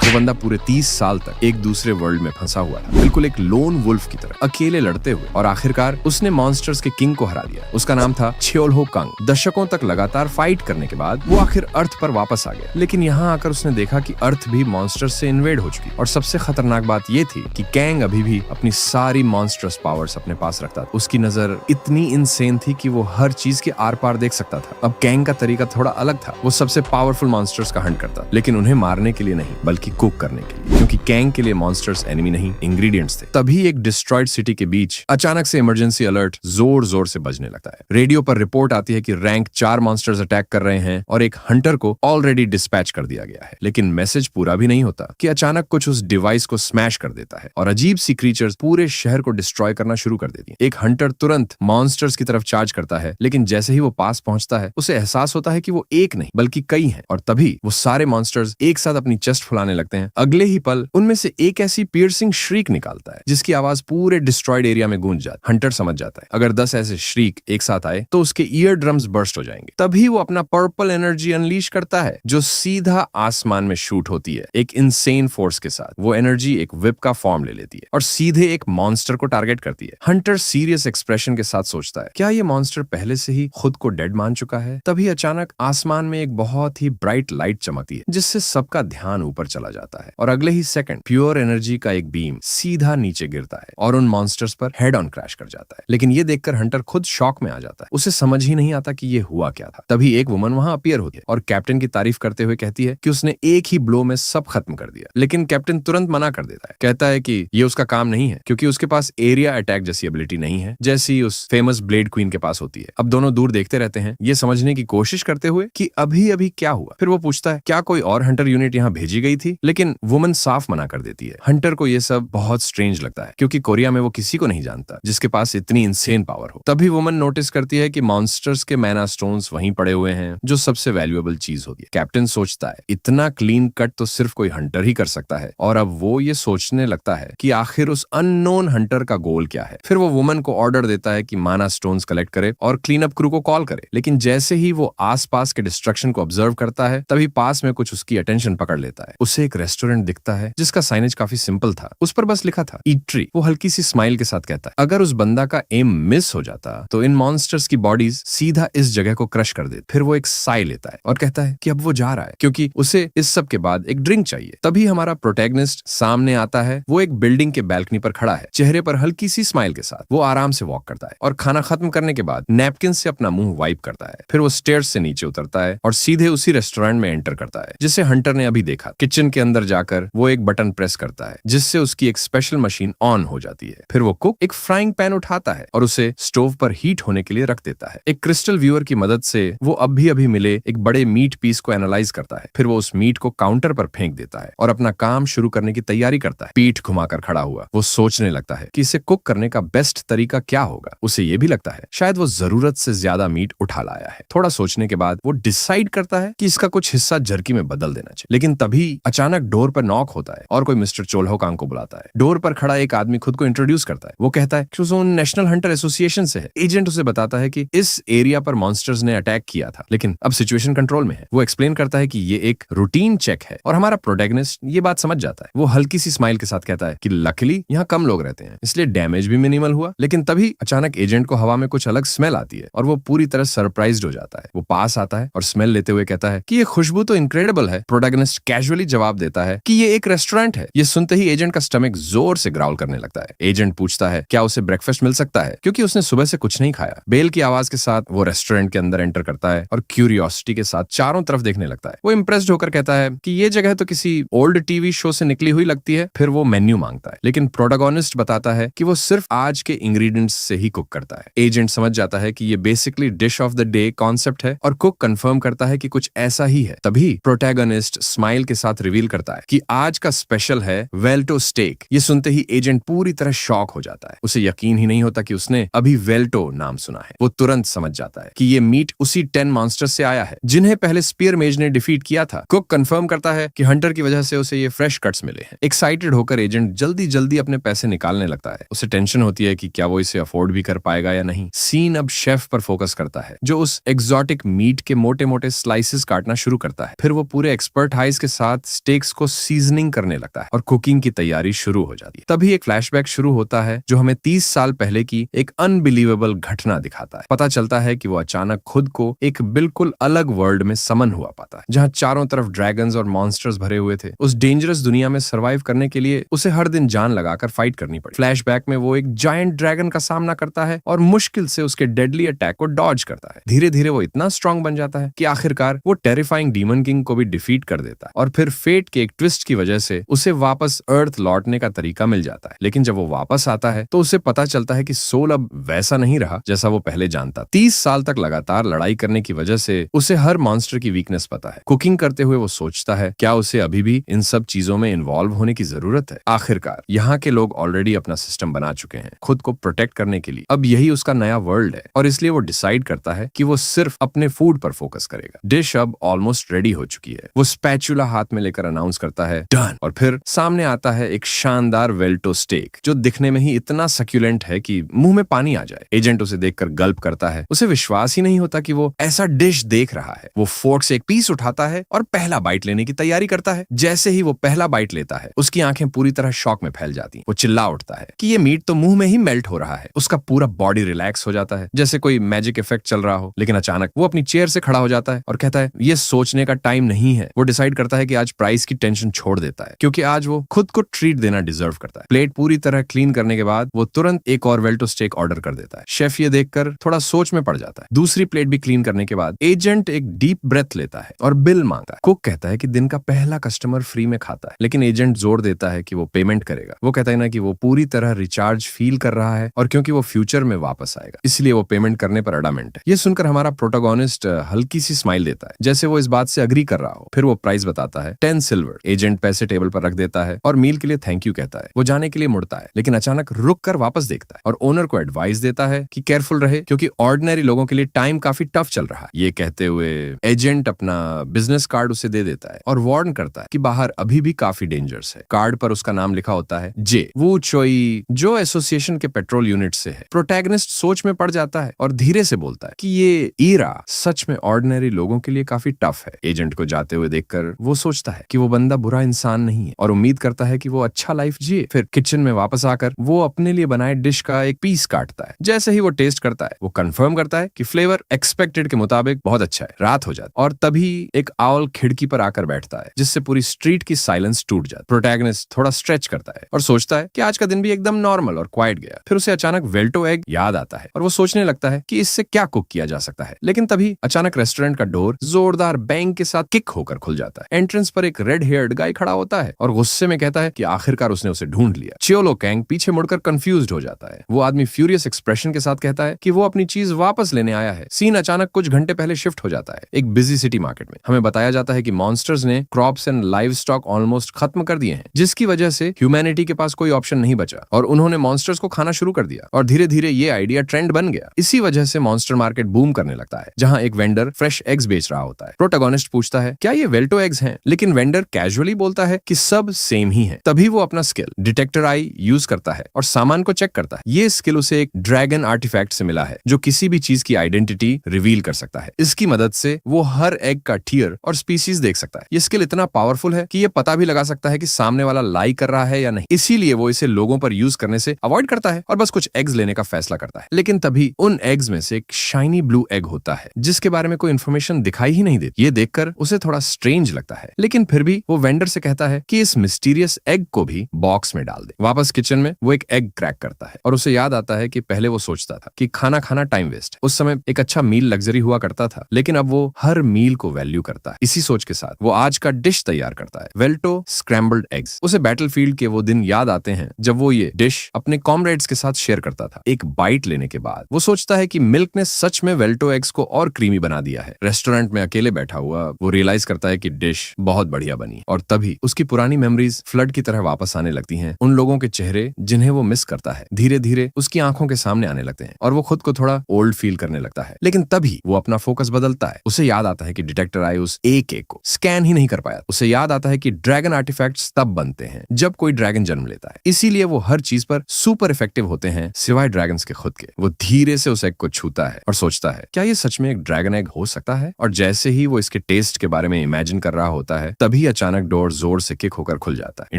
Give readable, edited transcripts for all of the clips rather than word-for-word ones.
वो बंदा पूरे 30 साल तक एक दूसरे वर्ल्ड में फंसा हुआ था, बिल्कुल एक लोन वुल्फ की तरह, अकेले लड़ते हुए, और आखिरकार उसने मॉन्स्टर्स के किंग को हरा दिया। उसका नाम था च्योल्हो कंग। दशकों तक लगातार फाइट करने के बाद वो आखिर अर्थ पर वापस आ गया, लेकिन यहाँ आकर उसने देखा कि अर्थ भी मॉन्स्टर्स से इन्वेड हो चुकी। और सबसे खतरनाक बात ये थी कि कैंग अभी भी अपनी सारी मॉन्स्टर्स पावर्स अपने पास रखता था। उसकी नजर इतनी इंसेन थी कि वो हर चीज के आर पार देख सकता था। अब कैंग का तरीका थोड़ा अलग था। वो सबसे पावरफुल मॉन्स्टर्स का हंट करता, लेकिन उन्हें मारने के लिए नहीं, बल्कि कुक करने के लिए, क्योंकि कैंग के लिए मॉन्स्टर्स एनिमी नहीं, इंग्रेडिएंट्स थे। तभी एक डिस्ट्रॉयड सिटी के बीच अचानक से इमरजेंसी अलर्ट जोर जोर से बजने लगता है। रेडियो पर रिपोर्ट आती है कि रैंक 4 मॉन्स्टर्स अटैक कर रहे हैं और एक हंटर को ऑलरेडी डिस्पैच कर दिया गया है। लेकिन मैसेज पूरा भी नहीं होता कि अचानक कुछ उस डिवाइस को स्मैश कर देता है और अजीब सी क्रीचर्स पूरे शहर को डिस्ट्रॉय करना शुरू कर देती हैं। एक हंटर तुरंत मॉन्स्टर्स की तरफ चार्ज करता है, लेकिन जैसे ही वो पास पहुंचता है उसे एहसास होता है कि वो एक नहीं बल्कि कई हैं, और तभी वो सारे मॉन्स्टर्स एक साथ अपनी चेस्ट फुलाने लगते हैं। अगले ही पल उनमें से एक ऐसी पियर्सिंग श्रीक निकालता है जिसकी आवाज पूरे डिस्ट्रॉयड एरिया में गूंज जाती है। हंटर समझ जाता है अगर 10 ऐसे श्रीक एक साथ आए तो उसके ईयर ड्रम्स बर्स्ट हो जाएंगे। तभी वो अपना पर्पल एनर्जी अनलीश करता है जो सीधा आसमान में शूट होती है एक इनसेन फोर्स के साथ। वो एनर्जी एक विप का फॉर्म ले लेती है और सीधे एक मॉन्स्टर को टारगेट करती है। हंटर सीरियस एक्सप्रेशन के साथ सोचता है क्या ये मॉन्स्टर पहले से ही खुद को डेड मान चुका है। तभी अचानक आसमान में एक बहुत ही ब्राइट लाइट चमकती है जिससे सबका ध्यान ऊपर चला जाता है और अगले ही सेकंड प्योर एनर्जी का एक बीम सीधा नीचे गिरता है और उन मॉन्स्टर्स पर हेड ऑन क्रैश कर जाता है। लेकिन ये देखकर हंटर खुद शॉक में आ जाता है। उसे समझ ही नहीं आता कि ये हुआ क्या था। तभी एक वुमन वहां अपीयर होती है और कैप्टन की तारीफ करते हुए कहती है कि उसने एक ही ब्लो में सब खत्म कर दिया। लेकिन कैप्टन तुरंत मना कर देता है, कहता है कि ये उसका काम नहीं है क्योंकि उसके पास एरिया अटैक जैसी एबिलिटी नहीं है जैसी उस फेमस ब्लेड क्वीन के पास होती है। अब दोनों दूर देखते रहते हैं ये समझने की कोशिश करते हुए कि अभी अभी क्या हुआ। फिर वो पूछता है क्या कोई और हंटर यूनिट यहाँ भेजी गई थी, लेकिन वुमन साफ मना कर देती है। हंटर को ये सब बहुत स्ट्रेंज लगता है क्योंकि कोरिया में वो किसी को नहीं जानता जिसके पास इतनी इंसेन पावर हो। तभी वुमन नोटिस करती है कि मॉन्स्टर्स के मैना स्टोन्स वहीं पड़े हुए हैं जो सबसे वैल्यूएबल चीज होती है। कैप्टन सोचता है इतना क्लीन कट तो सिर्फ कोई हंटर ही कर सकता है और अब वो ये सोचने लगता है कि आखिर उस अननोन हंटर का गोल क्या है। फिर वो वुमन को ऑर्डर देता है कि माना स्टोन्स कलेक्ट करे और क्लीन अप क्रू को कॉल करे। लेकिन जैसे ही वो आसपास के डिस्ट्रक्शन को ऑब्जर्व करता है तभी पास में कुछ उसकी अटेंशन पकड़ लेता है। उसे एक रेस्टोरेंट दिखता है जिसका साइनेज काफी सिंपल था। उस पर बस लिखा था ईटरी। वो हल्की सी स्माइल के साथ कहता है अगर उस बंदा का एम मिस हो जाता तो इन मॉन्स्टर्स की बॉडीज सीधा इस जगह को क्रश कर देती। फिर वो एक साई लेता है और कहता है कि अब वो जा रहा है क्योंकि उसे इस सब के बाद एक ड्रिंक चाहिए। तभी हमारा प्रोटैगनिस्ट सामने आता है। वो एक बिल्डिंग के बैल्कनी पर खड़ा है, चेहरे पर हल्की सी स्माइल के साथ। वो आराम से वॉक करता है और खाना खत्म करने के बाद नैपकिन से अपना मुंह वाइप करता है। फिर वो स्टेयर्स से नीचे उतरता है और सीधे उसी रेस्टोरेंट में एंटर करता है जिसे हंटर ने अभी देखा। किचन के अंदर जाकर वो एक बटन प्रेस करता है जिससे उसकी एक स्पेशल मशीन ऑन हो जाती है। फिर वो कुक एक फ्राइंग पैन उठाता है और उसे स्टोव पर हीट होने के लिए रख देता है। एक क्रिस्टल व्यूअर की मदद से वो अभी मिले एक बड़े मीट पीस को एनालाइज करता है। फिर वो उस मीट को काउंटर पर फेंक देता है और अपना काम शुरू करने की तैयारी करता है। पीठ घुमाकर खड़ा हुआ वो सोचने लगता है कि इसे कुक करने का बेस्ट तरीका क्या होगा। उसे ये भी लगता है शायद वो जरूरत से ज्यादा मीट उठा लाया है। थोड़ा सोचने के बाद वो डिसाइड करता है कि इसका कुछ हिस्सा जर्की में बदल देना चाहिए। लेकिन तभी अचानक डोर पर नॉक होता है और कोई मिस्टर चोल्हो कांग को बुलाता है। डोर पर खड़ा एक आदमी खुद को इंट्रोड्यूस करता है। वो कहता है कि वो नेशनल हंटर एसोसिएशन से है। एजेंट उसे बताता है कि इस एरिया पर मॉन्स्टर्स ने अटैक किया था लेकिन अब सिचुएशन कंट्रोल में है। वो एक्सप्लेन करता है कि ये एक रूटीन चेक है और हमारा प्रोटैगनिस्ट ये बात समझ जाता है। वो हल्की सी स्माइल के साथ कहता है कि लकीली यहाँ कम लोग रहते हैं इसलिए डैमेज भी मिनिमल हुआ। लेकिन तभी अचानक एजेंट को हवा में कुछ अलग स्मेल आती है और वो पूरी तरह सरप्राइज्ड हो जाता है। वो पास आता है और स्मेल लेते हुए कहता है कि ये खुशबू तो इनक्रेडिबल है। प्रोटैगनिस्ट कैजुअली जवाब देता है कि ये एक रेस्टोरेंट है। ये सुनते ही एजेंट का स्टमक जोर से ग्राउल करने लगता है। एजेंट पूछता है क्या उसे ब्रेकफास्ट मिल सकता है क्योंकि उसने सुबह से कुछ नहीं खाया। बेल की आवाज के साथ वो रेस्टोरेंट के अंदर एंटर करता है और क्यूरियोसिटी के साथ चारों तरफ देखने लगता है। वो इंप्रेस्ड होकर कहता है कि ये जगह तो किसी ओल्ड टीवी शो से निकली हुई लगती है। फिर वो मेन्यू मांगता है लेकिन प्रोटैगनिस्ट बताता है कि वो सिर्फ आज के इंग्रेडिएंट्स से ही कुक करता है। एजेंट समझ जाता है कि ये basically dish of the day concept है और कुक कंफर्म करता है कि कुछ ऐसा ही है। तभी प्रोटैगनिस्ट स्माइल के साथ रिवील करता है कि आज का स्पेशल है वेल्टो स्टेक। ये सुनते ही एजेंट पूरी तरह शॉक हो जाता है। उसे यकीन ही नहीं होता कि उसने अभी वेल्टो नाम सुना है। वो तुरंत समझ जाता है कि ये मीट उसी 10 मॉन्स्टर्स से आया है जिन्हें पहले स्पीयर मेज ने डिफीट किया था। कुक कंफर्म करता है कि हंटर की वजह से उसे ये फ्रेश कट्स मिले हैं। एक्साइटेड होकर एजेंट जल्दी अपने पैसे निकालने लगता है। उसे टेंशन होती है कि क्या वो इसे अफोर्ड भी कर पाएगा या नहीं। सीन अब शेफ पर फोकस करता है जो उस एक्सोटिक मीट के मोटे मोटे स्लाइसेस काटना शुरू करता है। फिर वो पूरे एक्सपर्ट हाइज के साथ स्टेक्स को सीजनिंग करने लगता है और कुकिंग की तैयारी शुरू हो जाती है। तभी एक फ्लैशबैक शुरू होता है जो हमें 30 साल पहले की एक अनबिलीवेबल घटना दिखाता है। पता चलता है कि वो अचानक खुद को एक बिल्कुल अलग वर्ल्ड में समन हुआ पाता है, जहाँ चारों तरफ ड्रैगन्स और मॉन्स्टर्स भरे हुए थे। उस डेंजरस दुनिया में सर्वाइव करने के लिए उसे हर दिन जान लगाकर फाइट करनी पड़ी। फ्लैशबैक में वो एक जायंट ड्रैगन का सामना करता है और मुश्किल से उसके डेडली अटैक को डॉज करता है। धीरे धीरे वो इतना स्ट्रांग बन जाता है कि आखिरकार वो टेरिफाइंग डीमन किंग को भी डिफीट कर देता है और फिर फेट के एक ट्विस्ट की वजह से उसे वापस अर्थ लौटने का तरीका मिल जाता है। लेकिन जब वो वापस आता है तो उसे पता चलता है कि सोल अब वैसा नहीं रहा जैसा वो पहले जानता। 30 साल तक लगातार लड़ाई करने की वजह से उसे हर मॉन्स्टर की वीकनेस पता है। कुकिंग करते हुए वो सोचता है क्या उसे अभी भी इन सब चीजों में इन्वॉल्व होने की जरूरत है। आखिरकार यहाँ के लोग ऑलरेडी अपना सिस्टम बना चुके हैं खुद को प्रोटेक्ट करने के लिए। अब यही उसका नया वर्ल्ड है और इसलिए वो डिसाइड करता है कि वो सिर्फ अपने फूड पर फोकस करेगा। डिश अब ऑलमोस्ट रेडी हो चुकी है। वो स्पैचुला हाथ में लेकर अनाउंस करता है डन, और फिर सामने आता है एक शानदार वेल्टो स्टेक जो दिखने में ही इतना सक्यूलेंट है कि मुंह में पानी आ जाए। एजेंट उसे देखकर गल्प करता है। उसे विश्वास ही नहीं होता कि वो ऐसा डिश देख रहा है। वो फोर्क से एक पीस उठाता है और पहला बाइट लेने की तैयारी करता है। जैसे ही वो पहला बाइट लेता है उसकी आंखें पूरी तरह शॉक में फैल जाती हैं। वो चिल्ला उठता है कि ये मीट तो मुंह में ही मेल्ट हो रहा है। उसका पूरा बॉडी रिलैक्स हो जाता है जैसे कोई मैजिक इफेक्ट चल रहा हो। लेकिन अचानक वो अपनी चेयर से खड़ा हो जाता है और कहता है ये सोचने का टाइम नहीं है। वो डिसाइड करता है कि आज प्राइस की टेंशन छोड़ देता है क्योंकि आज वो खुद को ट्रीट देना डिजर्व करता है। प्लेट पूरी तरह क्लीन करने के बाद वो तुरंत एक और वेल्टो स्टेक ऑर्डर कर देता है। शेफ ये देखकर थोड़ा सोच में पड़ जाता है। दूसरी प्लेट भी क्लीन करने के बाद एजेंट एक डीप ब्रेथ लेता है और बिल मांगता है। कुक कहता है कि दिन का पहला कस्टमर फ्री में खाता है, लेकिन एजेंट जोर देता है कि वो पेमेंट करेगा। वो कहता है ना कि वो पूरी तरह रिचार्ज फील कर रहा है और क्योंकि वो फ्यूचर में वापस आएगा इसलिए वो पेमेंट करने पर अडामेंट है। ये सुनकर हमारा प्रोटोगोनिस्ट हल्की सी स्माइल देता है जैसे वो इस बात से अग्री कर रहा हो। फिर वो प्राइस बताता है 10 सिल्वर। एजेंट पैसे टेबल पर रख देता है और मील के लिए थैंक यू कहता है। वो जाने के लिए मुड़ता है लेकिन अचानक रुक कर वापस देखता है और ओनर को एडवाइस देता है कि केयरफुल रहे क्योंकि ऑर्डिनरी लोगों के लिए टाइम काफी टफ चल रहा है। ये कहते हुए एजेंट अपना बिजनेस कार्ड उसे दे देता है और वार्न करता है कि बाहर अभी भी काफी डेंजर्स है। कार्ड पर उसका नाम लिखा होता है जे वू चोई, जो एसोसिएशन के पेट्रोल यूनिट से है। प्रोटैगनिस्ट सोच में पड़ जाता है और धीरे से बोलता है कि ये ईरा सच में ऑर्डिनरी लोगों के लिए काफी टफ है। एजेंट को जाते हुए देखकर वो सोचता है कि वो बंदा बुरा इंसान नहीं है और उम्मीद करता है कि वो अच्छा लाइफ जिए। फिर किचन में वापस आकर वो अपने लिए बनाए डिश का एक पीस काटता है। जैसे ही वो टेस्ट करता है वो कंफर्म करता है कि फ्लेवर एक्सपेक्टेड के मुताबिक बहुत अच्छा है। रात हो जाती और तभी एक आउल खिड़की पर आकर बैठता है जिससे पूरी स्ट्रीट की साइलेंस टूट जाती। प्रोटैगनिस्ट थोड़ा स्ट्रेच करता है और सोचता है कि आज का दिन भी एकदम नॉर्मल और क्वाइट गया। फिर उसे अचानक वेल्टो एग याद आता है और वो सोचने लगता है कि इससे क्या कुक किया जा सकता है। लेकिन तभी अचानक रेस्टोरेंट का डोर जोरदार बैंग के साथ किक होकर खुल जाता है। एंट्रेंस पर एक रेड हेयर्ड गाय खड़ा होता है और गुस्से में कहता है कि आखिरकार उसने उसे ढूंढ लिया। चियोलो कैंग पीछे मुड़कर कंफ्यूज्ड हो जाता है। वो आदमी फ्यूरियस एक्सप्रेशन के साथ कहता है कि वो अपनी चीज वापस लेने आया है। सीन अचानक कुछ घंटे पहले शिफ्ट हो जाता है एक बिजी सिटी मार्केट में। हमें बताया जाता है कि मॉन्स्टर्स ने crops and live stock almost खत्म कर दिए हैं, जिसकी वजह से ह्यूमैनिटी के पास कोई ऑप्शन नहीं बचा और उन्होंने मॉन्स्टर्स को खाना शुरू कर दिया और धीरे धीरे ये आइडिया ट्रेंड बन गया। इसी वजह से मॉन्स्टर मार्केट बूम करने लगता है जहां एक वेंडर फ्रेश एग्स बेच रहा होता है। प्रोटैगनिस्ट पूछता है क्या ये वेल्टो एग्स हैं, लेकिन वेंडर कैजुअली बोलता है कि सब सेम ही है। तभी वो अपना स्किल डिटेक्टर आई यूज करता है और सामान को चेक करता है। ये स्किल उसे एक ड्रैगन आर्टिफैक्ट से मिला है जो किसी भी चीज की आइडेंटिटी रिवील कर सकता है। इसकी मदद से वो हर एग का टियर और स्पीसीज देख सकता है। ये स्किल इतना पावरफुल है कि ये पता भी लगा सकता है कि सामने वाला लाई कर रहा है या नहीं। इसीलिए वो इसे लोगों पर यूज करने से अवॉइड करता है और बस कुछ एग्स लेने का फैसला करता है। लेकिन तभी उन एग्स में से एक शाइनी ब्लू एग होता है जिसके बारे में कोई इन्फॉर्मेशन दिखाई ही नहीं देती। ये देखकर उसे थोड़ा स्ट्रेंज लगता है, लेकिन फिर भी वो वेंडर से कहता है कि इस मिस्टीरियस एग को भी बॉक्स में डाल दे। वापस किचन में वो एक एग क्रैक करता है और उसे याद आता है कि पहले वो सोचता था कि खाना खाना टाइम वेस्ट है। उस समय एक अच्छा मील लग्जरी हुआ करता था, लेकिन अब वो हर मील को वैल्यू करता है। इसी सोच के साथ वो आज का डिश तैयार करता है, वेल्टो स्क्रैम्बल्ड एग्स। उसे बैटलफील्ड के वो दिन याद आते हैं जब वो ये डिश अपने कॉमरेड्स के साथ शेयर करता था। एक बाइट लेने के बाद वो सोचता है कि मिल्क ने सच में वेल्टो एग्स को और क्रीमी बना दिया है। रेस्टोरेंट में अकेले बैठा हुआ वो रियलाइज करता है कि डिश बहुत बढ़िया बनी और तभी उसकी पुरानी मेमोरीज फ्लड की तरह वापस आने लगती हैं। उन लोगों के चेहरे जिन्हें वो मिस करता है धीरे धीरे उसकी आंखों के सामने आने लगते हैं और वो खुद को थोड़ा ओल्ड फील करने लगता है। लेकिन तभी वो अपना फोकस बदलता है। उसे याद आता है कि डिटेक्टर आई उस एक को स्कैन ही नहीं कर पाया। उसे याद आता है कि ड्रैगन आर्टिफैक्ट्स तब बनते हैं जब कोई ड्रैगन जन्म लेता है, इसीलिए वो हर चीज पर सुपर इफेक्टिव होते हैं सिवाय ड्रैगन्स के खुद के। वो धीरे से उस एग को छूता है और सोचता है क्या ये सच में एक ड्रैगन एग हो सकता है। और जैसे ही वो इसके टेस्ट के बारे में इमेजिन कर रहा होता है तभी तभी अचानक डोर जोर से किक होकर खुल जाता है।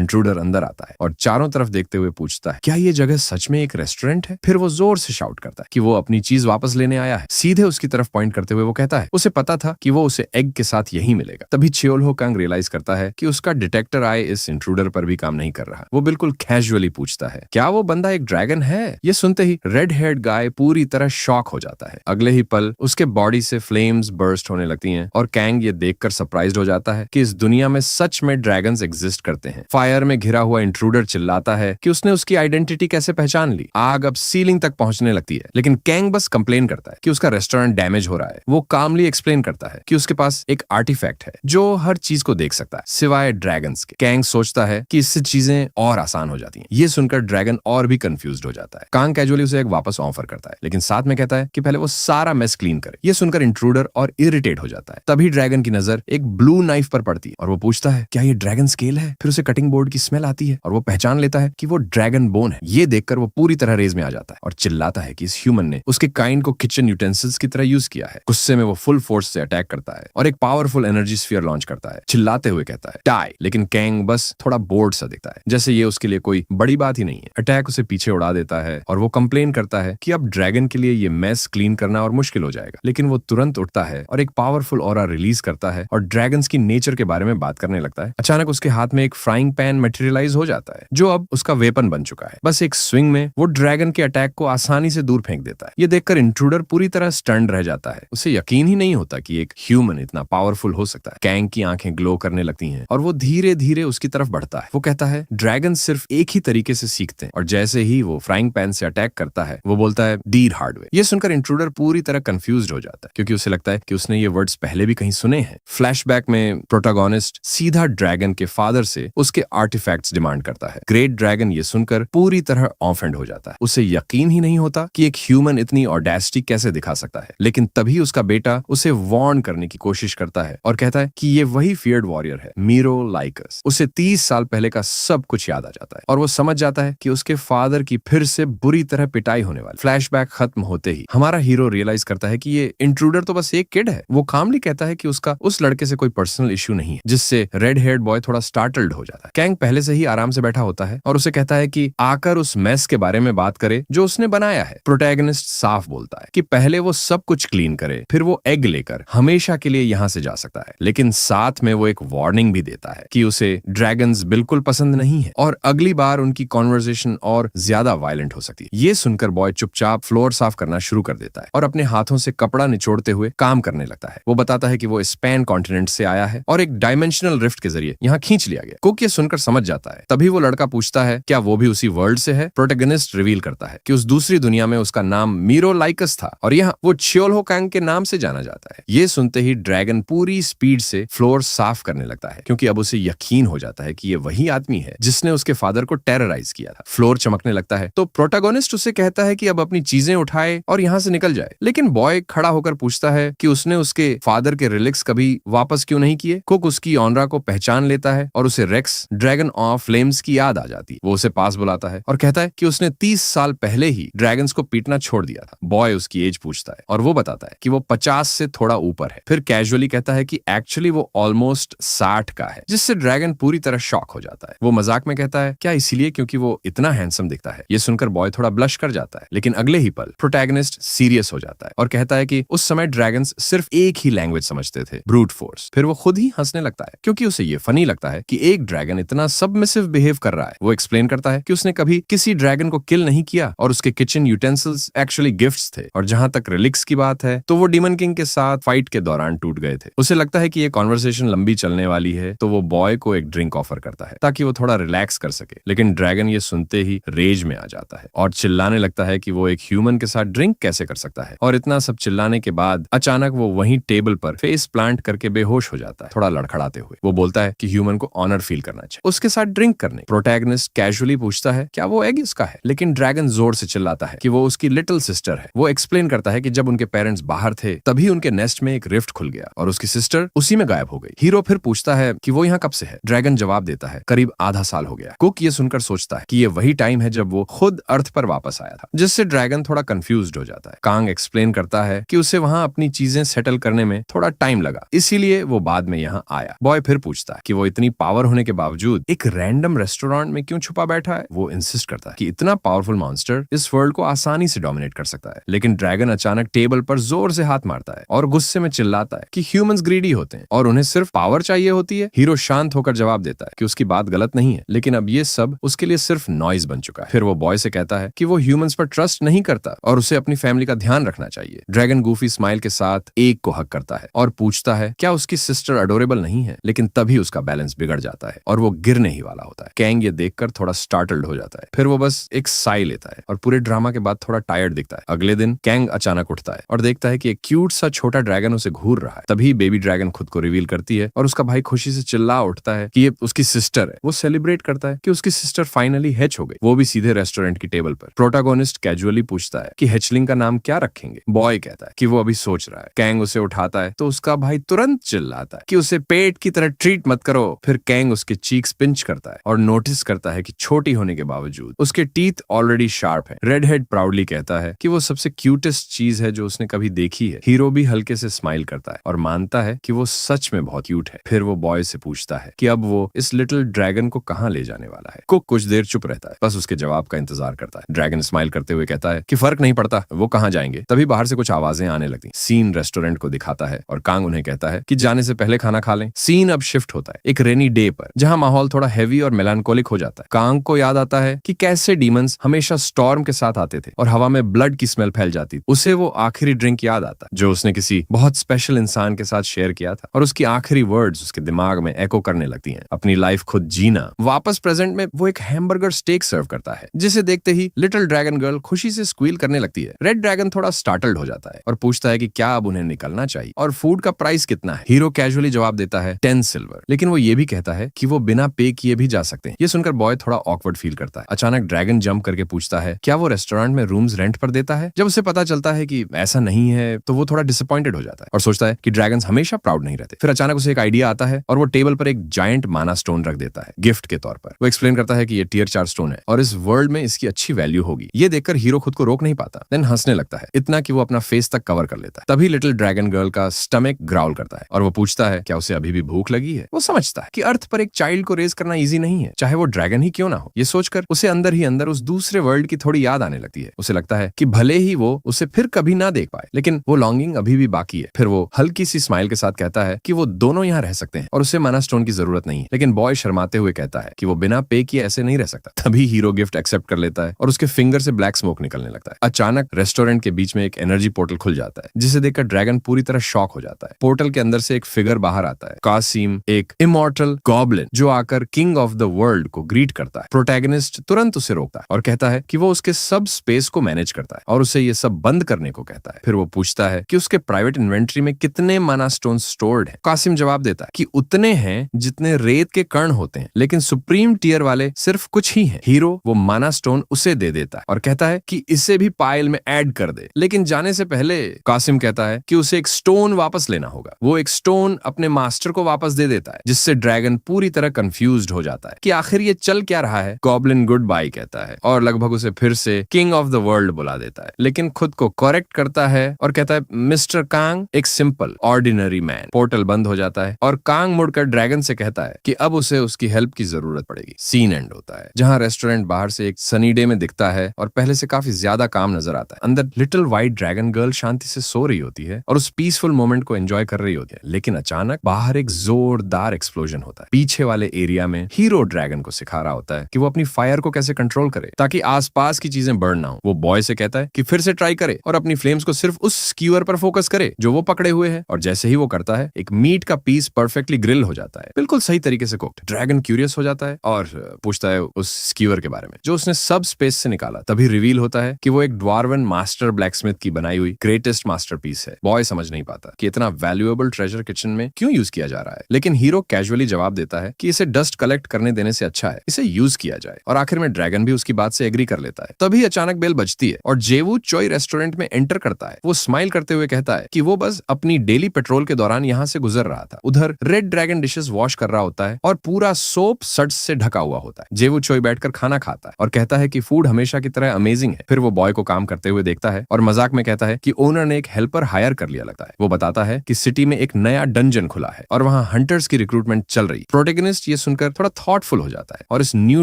इंट्रूडर अंदर आता है और चारों तरफ देखते हुए पूछता है, क्या ये जगह सच में एक रेस्टोरेंट है? फिर वो जोर से शाउट करता है कि वो अपनी चीज वापस लेने आया है। सीधे उसकी तरफ पॉइंट करते हुए वो कहता है, उसे पता था कि वो उसे एग के साथ यही मिलेगा। तभी चियोल हो कांग रियलाइज करता है कि उसका डिटेक्टर आई इस इंट्रूडर पर भी काम नहीं कर रहा। वो बिल्कुल कैजुअली पूछता है, क्या वो बंदा एक ड्रैगन है? ये सुनते ही रेड हेयर्ड गाय पूरी तरह शॉक हो जाता है। अगले ही पल उसके बॉडी से फ्लेम्स बर्स्ट होने लगती हैं और कैंग ये देखकर सरप्राइज्ड हो जाता है कि इस दुनिया में सच में ड्रैगन्स एग्जिस्ट करते हैं। फायर में घिरा हुआ इंट्रूडर चिल्लाता है कि उसने उसकी आइडेंटिटी कैसे पहचान ली। आग अब सीलिंग तक पहुंचने लगती है, लेकिन कैंग बस कंप्लेन करता है कि उसका रेस्टोरेंट डैमेज हो रहा है। वो कामली एक्सप्लेन करता है कि उसके पास एक आर्टिफैक्ट है जो हर चीज को देख सकता है सिवाय ड्रैगन्स के। कैंग सोचता है कि इससे चीजें और आसान हो जाती हैं। ये सुनकर ड्रैगन और भी कंफ्यूज्ड हो जाता है। कांग कैजुअली उसे एक वापस ऑफर करता है, लेकिन साथ में कहता है कि पहले वो सारा मेस क्लीन करे। ये सुनकर इंट्रूडर और इरिटेट हो जाता है। तभी ड्रैगन की नजर एक ब्लू नाइफ पर पड़ती है और वो पूछता है, क्या ये ड्रैगन स्केल है? फिर उसे कटिंग बोर्ड की स्मेल आती है और वो पहचान लेता है कि वो ड्रैगन बोन है। ये देखकर वो पूरी तरह रेज में आ जाता है और चिल्लाता है कि इस ह्यूमन ने उसके काइंड को किचन यूटेंसिल्स की तरह यूज किया है। गुस्से में वो फुल फोर्स से अटैक करता है और एक पावरफुल एनर्जी स्फीयर लॉन्च करता है। चिल्लाते हुए कहता है, डाई। लेकिन कैंग बस थोड़ा बोर्ड सा दिखता है, जैसे ये उसके लिए कोई बड़ी बात ही नहीं है। अटैक उसे पीछे उड़ा देता है और वो कंप्लेन करता है कि अब ड्रैगन के लिए ये मेस क्लीन करना और मुश्किल हो जाएगा। लेकिन वो तुरंत उठता है और एक पावरफुल ऑरा रिलीज करता है और ड्रैगन्स की नेचर के बारे में बात करने लगता है। अचानक उसके हाथ में एक फ्राइंग पैन मटेरियलाइज हो जाता है जो अब उसका वेपन बन चुका है। बस एक स्विंग में वो ड्रैगन के अटैक को आसानी से दूर फेंक देता है। ये देखकर इंट्रूडर पूरी तरह स्टन्ड रह जाता है। उसे यकीन ही नहीं होता कि एक ह्यूमन इतना पावरफुल हो सकता है। कैंग की आंखें ग्लो करने लगती हैं और वो धीरे धीरे उसकी तरफ बढ़ता है। वो कहता है, ड्रैगन सिर्फ एक ही तरीके से सीखते हैं। और जैसे ही वो फ्राइंग पैन से अटैक करता है वो बोलता है, डीर हार्डवे। ये सुनकर इंट्रूडर पूरी तरह कंफ्यूज्ड हो जाता है क्योंकि उसे लगता है कि उसने ये वर्ड्स पहले भी कहीं सुने हैं। फ्लैशबैक में प्रोटोगोनिस्ट सीधा ड्रैगन के फादर से उसके आर्टिफैक्ट्स डिमांड करता है। ग्रेट ड्रैगन ये सुनकर पूरी तरह ऑफेंड हो जाता है। उसे यकीन ही नहीं होता कि एक ह्यूमन इतनी ऑडेस्टी कैसे दिखा सकता है। लेकिन तभी उसका बेटा उसे वार्न करने की कोशिश करता है और कहता है कि ये वही फियर्ड वॉरियर है, मीरो लाइकस। उसे 30 साल पहले का सब कुछ याद आ जाता है और वो समझ जाता है कि उसके फादर की फिर से बुरी तरह पिटाई होने वाली। फ्लैशबैक खत्म होते ही हमारा हीरो रियलाइज करता है कि ये इंट्रूडर तो बस एक किड है। वो कामली कहता है कि उसका उस लड़के से कोई पर्सनल इश्यू नहीं है, जिससे रेड हेयर्ड बॉय थोड़ा स्टार्टल्ड हो जाता है। कैंग पहले से ही आराम से बैठा होता है और उसे कहता है कि आकर उस मेस के बारे में बात करे जो उसने बनाया है। प्रोटैगनिस्ट साफ बोलता है कि पहले वो सब कुछ क्लीन करे, फिर वो एग लेकर हमेशा के लिए यहाँ से जा सकता है। लेकिन साथ में वो एक वार्निंग भी देता है कि उसे ड्रैगन्स बिल्कुल पसंद नहीं है और अगली बार उनकी कॉन्वर्सेशन और ज्यादा वायलेंट हो सकती है। ये सुनकर बॉय चुपचाप फ्लोर साफ करना शुरू कर देता है और अपने हाथों से कपड़ा निचोड़ते हुए काम करने लगता है। वो बताता है कि वो स्पेन कॉन्टिनेंट से आया है और एक डायमेंशनल रिफ्ट के जरिए यहाँ खींच लिया गया। कुक ये सुनकर समझ जाता है। तभी वो लड़का पूछता है, क्या वो भी उसी वर्ल्ड से है? प्रोटैगनिस्ट रिवील करता है कि उस दूसरी दुनिया में उसका नाम मीरो लाइकस था और यहाँ वो चियोल हो कांग के नाम से जाना जाता है। ये सुनते ही ड्रैगन पूरी स्पीड से फ्लोर साफ करने लगता है क्योंकि अब उसे यकीन हो जाता है कि ये वही आदमी है जिसने उसके फादर को टेरराइज किया था। फ्लोर चमकने लगता है तो प्रोटैगनिस्ट उसे कहता है कि अब अपनी चीजें उठाए और यहाँ से निकल जाए। लेकिन बॉय खड़ा होकर पूछता है कि उसने उसके फादर के रिलिक्स कभी वापस क्यों नहीं किए। कुक उसकी ऑनरा को पहचान लेता है और उसे रेक्स ड्रैगन ऑफ फ्लेम्स की याद आ जाती है। वो उसे पास बुलाता है और कहता है कि उसने 30 साल पहले ही ड्रैगन्स को पीटना छोड़ दिया था। बॉय उसकी एज पूछता है और वो बताता है कि वो 50 से थोड़ा ऊपर है। फिर कैजुअली कहता है कि एक्चुअली वो ऑलमोस्ट 60 का है, जिससे ड्रैगन पूरी तरह शॉक हो जाता है। वो मजाक में कहता है, क्या इसीलिए क्योंकि वो इतना हैंडसम दिखता है? ये सुनकर बॉय थोड़ा ब्लश कर जाता है। लेकिन अगले ही पल प्रोटैगनिस्ट सीरियस हो जाता है और कहता है कि उस समय ड्रैगन्स सिर्फ एक ही लैंग्वेज समझते थे, ब्रूट फोर्स। फिर वो खुद ही हंसने लगता है क्योंकि उसे ये फनी लगता है कि एक ड्रैगन इतना सबमिसिव बिहेव कर रहा है। वो एक्सप्लेन करता है कि उसने कभी किसी ड्रैगन को किल नहीं किया और उसके किचन यूटेंसिल्स एक्चुअली गिफ्ट्स थे। और जहां तक रिलिक्स की बात है तो वो डीमन किंग के साथ फाइट के दौरान टूट गए थे। उसे लगता है कि ये कॉन्वर्सेशन लंबी चलने वाली है तो वो बॉय को एक ड्रिंक ऑफर करता है ताकि वो थोड़ा रिलैक्स कर सके। लेकिन ड्रैगन ये सुनते ही रेज में आ जाता है और चिल्लाने लगता है कि वो एक ह्यूमन के साथ ड्रिंक कैसे कर सकता है। और इतना सब चिल्लाने के बाद अचानक वो वहीं टेबल पर फेस प्लांट करके बेहोश हो जाता है, थोड़ा लड़खड़ाते हुए। वो बोलता है कि ह्यूमन को ऑनर फील करना चाहिए उसके साथ ड्रिंक करने। प्रोटैगनिस्ट कैजुअली पूछता है, क्या वो एग इसका है? लेकिन ड्रैगन जोर से चिल्लाता है कि वो उसकी लिटिल सिस्टर है। वो एक्सप्लेन करता है कि जब उनके पेरेंट्स बाहर थे तभी उनके नेस्ट में एक रिफ्ट खुल गया और उसकी सिस्टर उसी में गायब हो गई। हीरो फिर पूछता है कि वो यहाँ कब से है? ड्रैगन जवाब देता है, करीब आधा साल हो गया। कुक ये सुनकर सोचता है कि ये वही टाइम है जब वो खुद अर्थ पर वापस आया था, जिससे ड्रैगन थोड़ा कंफ्यूज्ड हो जाता है। कांग एक्सप्लेन करता है कि उसे वहां अपनी चीजें सेटल करने में थोड़ा टाइम लगा, इसीलिए वो बाद में यहाँ आया। बॉय बॉय फिर पूछता है कि वो इतनी पावर होने के बावजूद एक रैंडम रेस्टोरेंट में क्यों छुपा बैठा है। वो इंसिस्ट करता है कि इतना पावरफुल मॉन्स्टर इस वर्ल्ड को आसानी से डोमिनेट कर सकता है। लेकिन ड्रैगन अचानक टेबल पर जोर से हाथ मारता है और गुस्से में चिल्लाता है कि ह्यूमंस ग्रीडी होते हैं और उन्हें सिर्फ पावर चाहिए होती है। हीरो शांत होकर जवाब देता है कि उसकी बात गलत नहीं है, लेकिन अब ये सब उसके लिए सिर्फ नॉइज बन चुका है। फिर वो बॉय से कहता है कि वो ह्यूमंस पर ट्रस्ट नहीं करता और उसे अपनी फैमिली का ध्यान रखना चाहिए। ड्रैगन गूफी स्माइल के साथ एक को हक करता है और पूछता है क्या उसकी सिस्टर अडोरेबल नहीं है, लेकिन तभी उसका बैलेंस बिगड़ जाता है और वो गिरने ही वाला होता है। कैंग ये देखकर थोड़ा स्टार्टल्ड हो जाता है। फिर वो बस एक साई लेता है और पूरे ड्रामा के बाद थोड़ा टायर्ड दिखता है। अगले दिन कैंग अचानक उठता है और देखता है कि एक क्यूट सा छोटा ड्रैगन उसे घूर रहा है। तभी बेबी ड्रैगन खुद को रिवील करती है और उसका भाई खुशी से चिल्ला उठता है कि ये उसकी सिस्टर है। वो सेलिब्रेट करता है कि उसकी सिस्टर फाइनली हैच हो गई। वो भी सीधे रेस्टोरेंट की टेबल पर। प्रोटैगोनिस्ट कैजुअली पूछता है कि हैचलिंग का नाम क्या रखेंगे। बॉय कहता है कि वो अभी सोच रहा है। कैंग उसे उठाता है तो उसका भाई तुरंत चिल्लाता है कि उसे पेट की तरह ट्रीट मत करो। फिर कैंग उसके चीक्स पिंच करता है और नोटिस करता है कि छोटी होने के बावजूद उसके टीथ ऑलरेडी शार्प हैं। रेड हेड प्राउडली कहता है कि वो सबसे क्यूटेस्ट चीज है जो उसने कभी देखी है। हीरो भी हल्के से स्माइल करता है और मानता है कि वो सच में बहुत क्यूट है। फिर वो बॉय से पूछता है कि अब वो इस लिटिल ड्रैगन को कहाँ ले जाने वाला है। कुक कुछ देर चुप रहता है, बस उसके जवाब का इंतजार करता है। ड्रैगन स्माइल करते हुए कहता है कि फर्क नहीं पड़ता, वो कहाँ जाएंगे। तभी बाहर से कुछ आवाजें आने लगती। सीन रेस्टोरेंट को दिखाता है और कांग उन्हें कहता है कि जाने से पहले खाना खा लें। सीन अब शिफ्ट होता है एक रेनी डे पर, जहाँ माहौल थोड़ा हैवी और मेलानकोलिक हो जाता है। कांग को याद आता है कि कैसे डीमंस हमेशा स्टॉर्म के साथ आते थे और हवा में ब्लड की स्मेल फैल जाती थी। उसे वो आखिरी ड्रिंक याद आता है जो उसने किसी बहुत स्पेशल इंसान के साथ शेयर किया था और उसकी आखिरी वर्ड्स उसके दिमाग में एको करने लगती हैं, अपनी लाइफ खुद जीना। वापस प्रेजेंट में वो एक हैमबर्गर स्टेक सर्व करता है जिसे देखते ही लिटिल ड्रैगन गर्ल खुशी से स्क्वील करने लगती है। रेड ड्रैगन थोड़ा स्टार्टल्ड हो जाता है और पूछता है कि क्या अब उन्हें निकलना चाहिए और फूड का प्राइस कितना है। हीरो कैजुअली जवाब देता है 10 सिल्वर, लेकिन वो ये भी कहता है कि वो बिना पे किए भी जा सकते हैं। ये सुनकर बॉय थोड़ा ऑकवर्ड फील करता है। अचानक ड्रैगन जंप करके पूछता है क्या वो रेस्टोरेंट में रूम्स रेंट पर देता है। जब उसे पता चलता है कि ऐसा नहीं है तो वो थोड़ा डिसअपॉइंटेड हो जाता है और सोचता है कि ड्रैगन्स हमेशा प्राउड नहीं रहते। फिर अचानक उसे एक आइडिया आता है और वो टेबल पर एक जायंट माना स्टोन रख देता है गिफ्ट के तौर पर। वो एक्सप्लेन करता है कि ये टियर 4 स्टोन है और इस वर्ल्ड में इसकी अच्छी वैल्यू होगी। ये देखकर हीरो खुद को रोक नहीं पाता, देन हंसने लगता है, इतना कि वो अपना फेस तक कवर कर लेता है। तभी लिटिल ड्रैगन गर्ल का स्टमक ग्राउल करता है और वो पूछता है क्या उसे अभी भी भूख लगी है। वो समझता है कि अर्थ पर एक चाइल्ड को रेज करना इजी नहीं है, चाहे वो ड्रैगन ही क्यों ना हो। ये सोचकर उसे अंदर ही अंदर उस दूसरे वर्ल्ड की थोड़ी याद आने लगती है। उसे लगता है कि भले ही वो उसे फिर कभी ना देख पाए, लेकिन वो लॉन्गिंग अभी भी बाकी है। फिर वो हल्की सी स्माइल के साथ कहता है कि वो दोनों यहाँ रह सकते हैं और उसे माना स्टोन की जरूरत नहीं है। लेकिन बॉय शर्माते हुए कहता है कि वो बिना पे किए ऐसे नहीं रह सकता। तभी हीरो गिफ्ट एक्सेप्ट कर लेता है और उसके फिंगर से ब्लैक स्मोक निकलने लगता है। अचानक रेस्टोरेंट के बीच में एक एनर्जी पोर्टल खुल जाता है जिसे देखकर ड्रैगन पूरी तरह शॉक हो जाता है। पोर्टल के अंदर से एक फिगर बाहर आता है, कासिम, एक इमॉर्टल गॉब्लिन जो आकर किंग ऑफ द वर्ल्ड को ग्रीट करता है। प्रोटैगनिस्ट तुरंत उसे रोकता है और कहता है कि वो उसके सब स्पेस को मैनेज करता है और उसे ये सब बंद करने को कहता है। फिर वो पूछता है कि उसके प्राइवेट इन्वेंट्री में कितने माना स्टोन स्टोर्ड हैं। कासिम जवाब देता है कि उतने हैं जितने रेत के कण होते हैं, लेकिन सुप्रीम टियर वाले सिर्फ कुछ ही हैं। हीरो वो माना स्टोन उसे दे देता है और कहता है कि इसे भी पाइल में ऐड कर दे। लेकिन जाने से पहले कासिम कहता है कि उसे एक स्टोन वापस लेना होगा। वो एक स्टोन अपने मास्टर को वापस दे देता है, जिससे ड्रैगन पूरी तरह कंफ्यूज्ड हो जाता है कि आखिर ये चल क्या रहा है। गॉब्लिन गुड बाय कहता है और लगभग उसे फिर से किंग ऑफ द वर्ल्ड बुला देता है, लेकिन खुद को करेक्ट करता है और कहता है मिस्टर कांग एक सिंपल ऑर्डिनरी मैन। पोर्टल बंद हो जाता है और कांग मुड़कर ड्रैगन से कहता है कि अब उसे उसकी हेल्प की जरूरत पड़ेगी। सीन एंड होता है जहां रेस्टोरेंट बाहर से एक सनी डे में दिखता है और पहले से काफी ज्यादा काम नजर आता है। अंदर लिटिल व्हाइट ड्रैगन गर्ल शांति से सो रही होती है और उस पीसफुल मोमेंट को एंजॉय कर रही होती है, लेकिन अचानक बाहर एक जोरदार एक्सप्लोजन होता है। पीछे वाले एरिया में हीरो ड्रैगन को सिखा रहा होता है कि वो अपनी फायर को कैसे कंट्रोल करे ताकि आसपास की चीजें बर्न ना हो। वो बॉय से कहता है कि फिर से ट्राई करे और अपनी फ्लेम्स को सिर्फ उस स्कीवर पर फोकस करे जो वो पकड़े हुए है। और जैसे ही वो करता है एक मीट का पीस परफेक्टली ग्रिल हो जाता है, बिल्कुल सही तरीके से कुक्ड। ड्रैगन क्यूरियस हो जाता है और पूछता है उस स्कीवर के बारे में जो उसने सब स्पेस से निकाला। तभी रिवील होता है कि वो एक ड्वार्वन मास्टर ब्लैकस्मिथ की बनाई हुई ग्रेटेस्ट मास्टरपीस है। बॉय समझ नहीं पाता कि इतना वैल्यूएबल ट्रेजर किचन में क्यों यूज किया जा रहा है, लेकिन हीरो कैजुअली जवाब देता है कि इसे डस्ट कलेक्ट करने देने से अच्छा है इसे यूज किया जाए। और आखिर में ड्रैगन भी उसकी बात से एग्री कर लेता है। तभी अचानक बेल बजती है और जेवू चोई रेस्टोरेंट में एंटर करता है। वो स्माइल करते हुए कहता है कि वो बस अपनी डेली पेट्रोल के दौरान यहाँ से गुजर रहा था। उधर रेड ड्रैगन डिशेस वॉश कर रहा होता है और पूरा सोप सड्स से ढका हुआ होता है। जेवू चोई बैठकर खाना खाता है और कहता है कि फूड हमेशा की तरह अमेजिंग है। फिर वो बॉय को काम करते हुए देखता है और मजाक में कहता है कि ओनर ने एक हेल्पर हायर कर लिया लगता है। वो बताता है कि सिटी में एक नया डंजन खुला है और वहाँ वहाँ हंटर्स की रिक्रूटमेंट चल रही। प्रोटेगनिस्ट ये सुनकर थोड़ा थॉटफुल हो जाता है और इस न्यू